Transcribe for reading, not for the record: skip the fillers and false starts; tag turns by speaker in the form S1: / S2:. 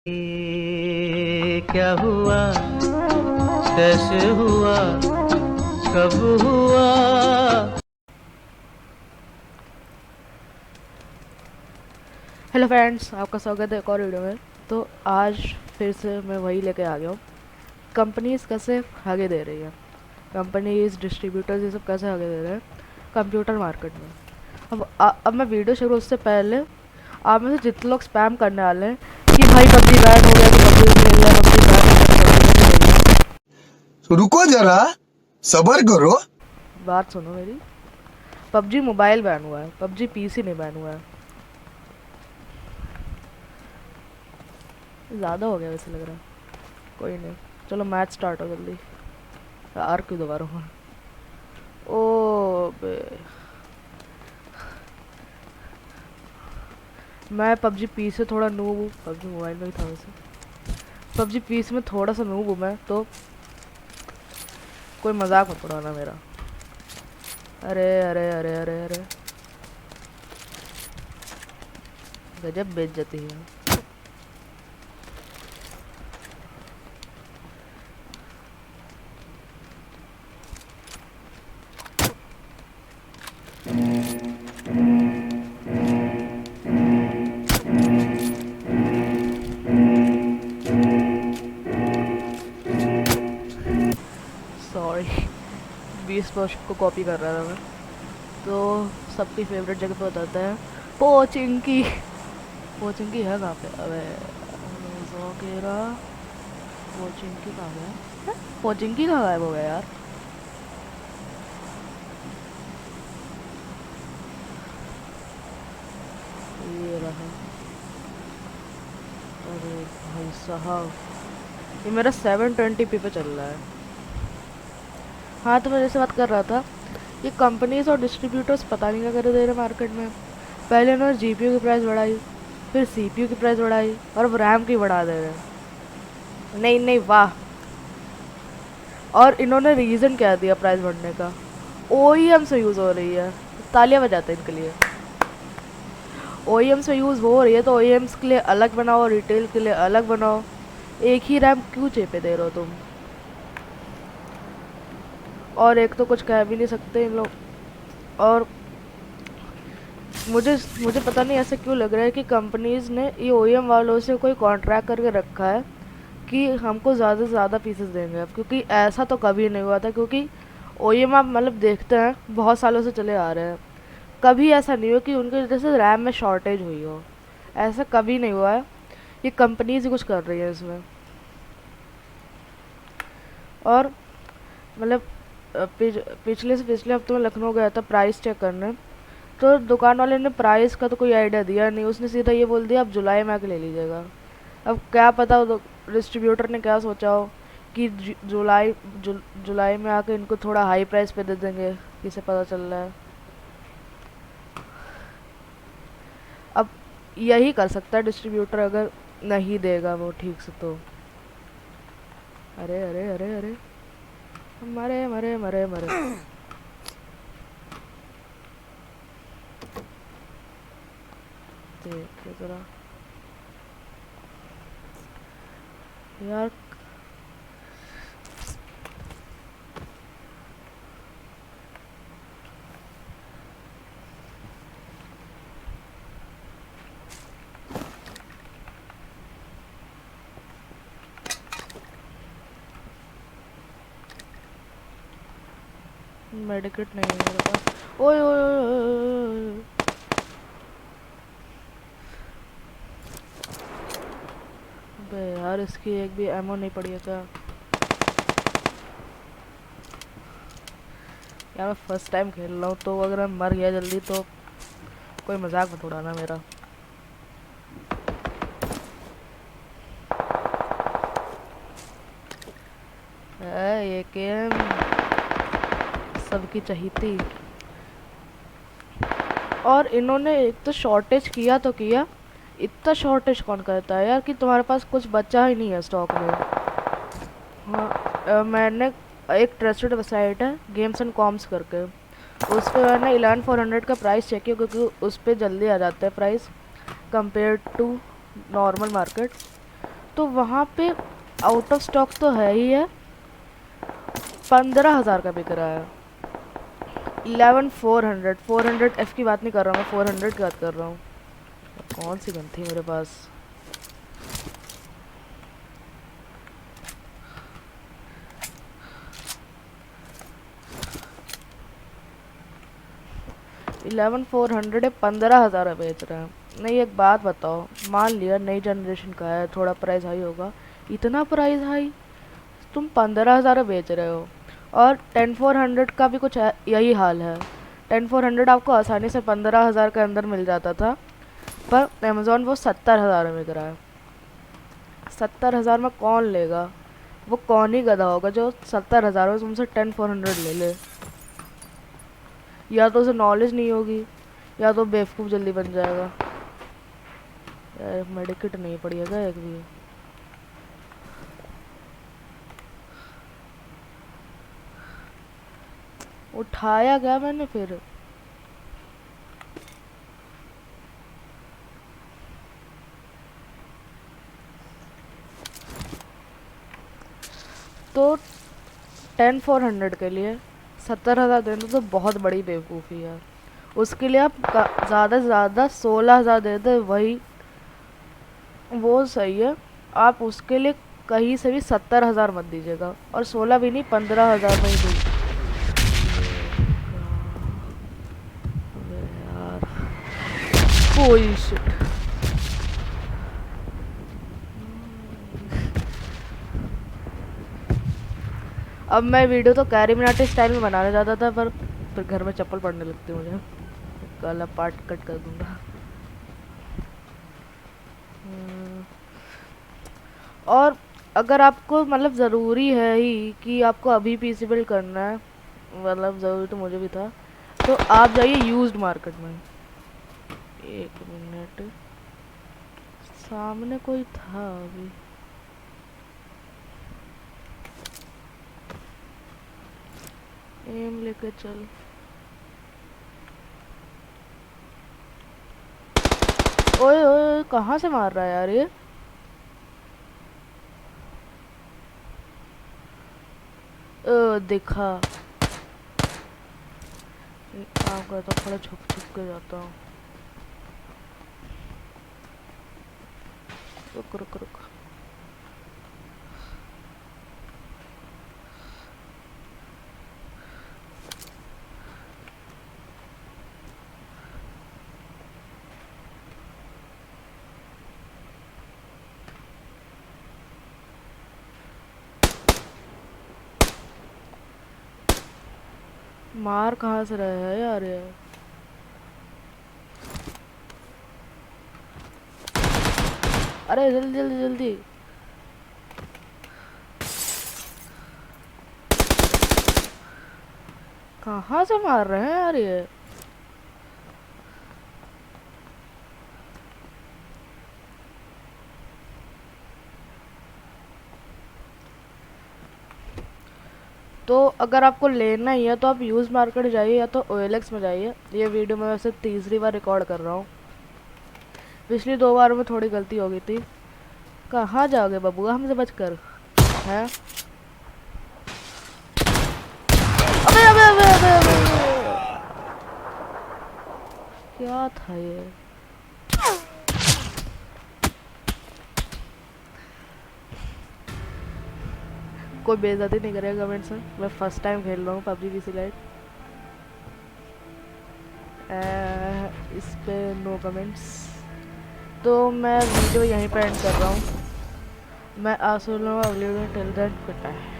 S1: ये क्या हुआ, कैसे हुआ, कब हुआ।
S2: हेलो फ्रेंड्स, आपका स्वागत है एक और वीडियो में। तो आज फिर से मैं वही लेके आ गया हूँ। कंपनीज कैसे आगे दे रही है, कंपनीज डिस्ट्रीब्यूटर्स ये सब कैसे आगे दे रहे हैं कंप्यूटर मार्केट में। अब मैं वीडियो शुरू उससे पहले आप में से जितने लोग स्पैम करने वाले हैं कि भाई पबजी बैन हो गया तो पबजी नहीं खेल रहा है, पबजी बैन हो गया तो पबजी नहीं खेल रहा
S3: तो रुको जरा, सबर करो।
S2: है। बात सुनो मेरी। पबजी मोबाइल बैन हुआ है, पबजी पीसी नहीं बैन हुआ है। ज़्यादा हो गया वैसे लग रहा है। कोई नहीं, चलो मैच स्टार्ट हो जल्दी। यार क्यों दोबारा हुआ। ओ बे, मैं पबजी पी से थोड़ा नूब हूँ। पबजी मोबाइल में ही था वैसे। पबजी पी में थोड़ा सा नूब हूँ मैं तो। कोई मजाक मत उड़ाना मेरा। अरे अरे अरे अरे अरे, गजब बेइज्जती है। सॉरी, 20% को कॉपी कर रहा था मैं तो। सबकी फेवरेट जगह पे बताते हैं पोचिंकी। पोचिंकी है कहाँ पे? अबे जोकेरा, पोचिंकी कहाँ गया? पोचिंकी कहाँ गायब हो गया यार? ये रहा। अरे भाई साहब, ये मेरा 720p पे चल रहा है। हाँ, तो मैं जैसे बात कर रहा था, ये कंपनीज और डिस्ट्रीब्यूटर्स पता नहीं क्या कर दे रहे मार्केट में। पहले उन्होंने जीपीयू की प्राइस बढ़ाई, फिर सीपीयू की प्राइस बढ़ाई, और अब रैम की बढ़ा दे रहे हैं। नहीं नहीं, वाह। और इन्होंने रीज़न क्या दिया प्राइस बढ़ने का? ओईएम से यूज़ हो रही है। तालियां बजाते हैं इनके लिए। ओईएम से यूज़ हो रही है तो ओईएम्स के लिए अलग बनाओ, रिटेल के लिए अलग बनाओ। एक ही रैम क्यों चेपे दे रहे हो तुम? और एक तो कुछ कह भी नहीं सकते इन लोग। और मुझे मुझे पता नहीं ऐसे क्यों लग रहा है कि कंपनीज ने ये ओईएम वालों से कोई कॉन्ट्रैक्ट करके रखा है कि हमको ज़्यादा से ज़्यादा पीसेस देंगे अब, क्योंकि ऐसा तो कभी नहीं हुआ था। क्योंकि ओईएम आप मतलब देखते हैं बहुत सालों से चले आ रहे हैं, कभी ऐसा नहीं हुआ कि उनकी वजह से रैम में शॉर्टेज हुई हो। ऐसा कभी नहीं हुआ है। ये कंपनीज ही कुछ कर रही है इसमें। और मतलब पिछले से पिछले हफ्ते में लखनऊ गया था प्राइस चेक करने, तो दुकान वाले ने प्राइस का तो कोई आइडिया दिया नहीं। उसने सीधा ये बोल दिया आप जुलाई में आके ले लीजिएगा। अब क्या पता डिस्ट्रीब्यूटर ने क्या सोचा हो कि जुलाई में आके इनको थोड़ा हाई प्राइस पे दे देंगे, किसे पता चल रहा है। अब यही कर सकता है डिस्ट्रीब्यूटर अगर नहीं देगा वो ठीक से तो। अरे अरे अरे अरे, मरे मरे मरे मरे। देखिए जरा यार, मेडिकेट नहीं है मेरे पास। ओए ओए ओए ओए, ओए, ओए। बे यार, इसकी एक भी एमो नहीं पड़ी है क्या? यार मैं फर्स्ट टाइम खेल रहा हूँ तो अगर मैं मर गया जल्दी तो कोई मजाक मत उड़ाना मेरा। ये गेम सबकी चहीती। और इन्होंने एक तो शॉर्टेज किया तो किया, इतना शॉर्टेज कौन करता है यार कि तुम्हारे पास कुछ बचा ही नहीं है स्टॉक में। हाँ, मैंने एक ट्रस्टेड वेबसाइट है गेम्स एंड कॉम्स करके, उस पर मैंने 11,400 का प्राइस चेक किया, क्योंकि उस पर जल्दी आ जाता है price compare to normal market. तो वहाँ पे आउट ऑफ स्टॉक तो है ही है, 15,000 का बिक रहा है। 11,400 400 एफ की बात नहीं कर रहा हूँ मैं, 400 की बात कर रहा हूँ। कौन सी गन थी मेरे पास? इलेवन 400 है, 15,000 बेच रहे हैं। नहीं एक बात बताओ, मान लिया नई जनरेशन का है, थोड़ा प्राइस हाई होगा, इतना प्राइस हाई तुम 15,000 बेच रहे हो। और 10,400 का भी कुछ यही हाल है। 10,400 आपको आसानी से 15,000 के अंदर मिल जाता था, पर अमेज़ॉन वो 70,000 में बिक रहा है। 70,000 में कौन लेगा? वो कौन ही गधा होगा जो 70,000 में तुमसे 10,400 ले ले। या तो उसे नॉलेज नहीं होगी, या तो बेवकूफ़ जल्दी बन जाएगा। यार मेडिकेट नहीं पड़ेगा एक भी। उठाया गया मैंने फिर। तो 10,400 के लिए 70,000 देना तो बहुत बड़ी बेवकूफ़ी है। उसके लिए आप ज़्यादा से ज़्यादा 16,000 दे दे, वही वो सही है। आप उसके लिए कहीं से भी 70,000 मत दीजिएगा, और 16 भी नहीं, 15,000 में ही दीजिए यार। कोई शिट। अब मैं वीडियो तो कैरी मिनाटी स्टाइल में बनाने जाता था, पर फिर घर में चप्पल पड़ने लगती मुझे, गला पार्ट कट कर दूंगा। और अगर आपको मतलब ज़रूरी है ही कि आपको अभी पीसी बिल्ड करना है, मतलब ज़रूरी तो मुझे भी था, तो आप जाइए यूज्ड मार्केट में। एक मिनट, सामने कोई था अभी। एम लेके चल। ओए ओए कहाँ से मार रहा है यार ये? देखा आपका तो थोड़ा छुप छुप के जाता हूँ। रुक रुक रुक। मार कहाँ से रहे हैं यार ये? अरे जल्दी जल्दी जल्दी। कहाँ से मार रहे हैं यार ये? तो अगर आपको लेना ही है तो आप यूज़ मार्केट जाइए, या तो OLX में जाइए। ये वीडियो मैं वैसे तीसरी बार रिकॉर्ड कर रहा हूँ, पिछली 2 बार में थोड़ी गलती हो गई थी। कहाँ जाओगे बबुआ हमसे बचकर? हैं? अबे अबे अबे अबे अबे, क्या था ये? कोई बेइज्जती नहीं करेगा कमेंट्स में। मैं फर्स्ट टाइम खेल रहा हूँ PUBG PC लाइट। इस पे नो कमेंट्स। तो मैं वीडियो यहीं पर एंड कर रहा हूँ। मैं आसुल अगले video till then good bye.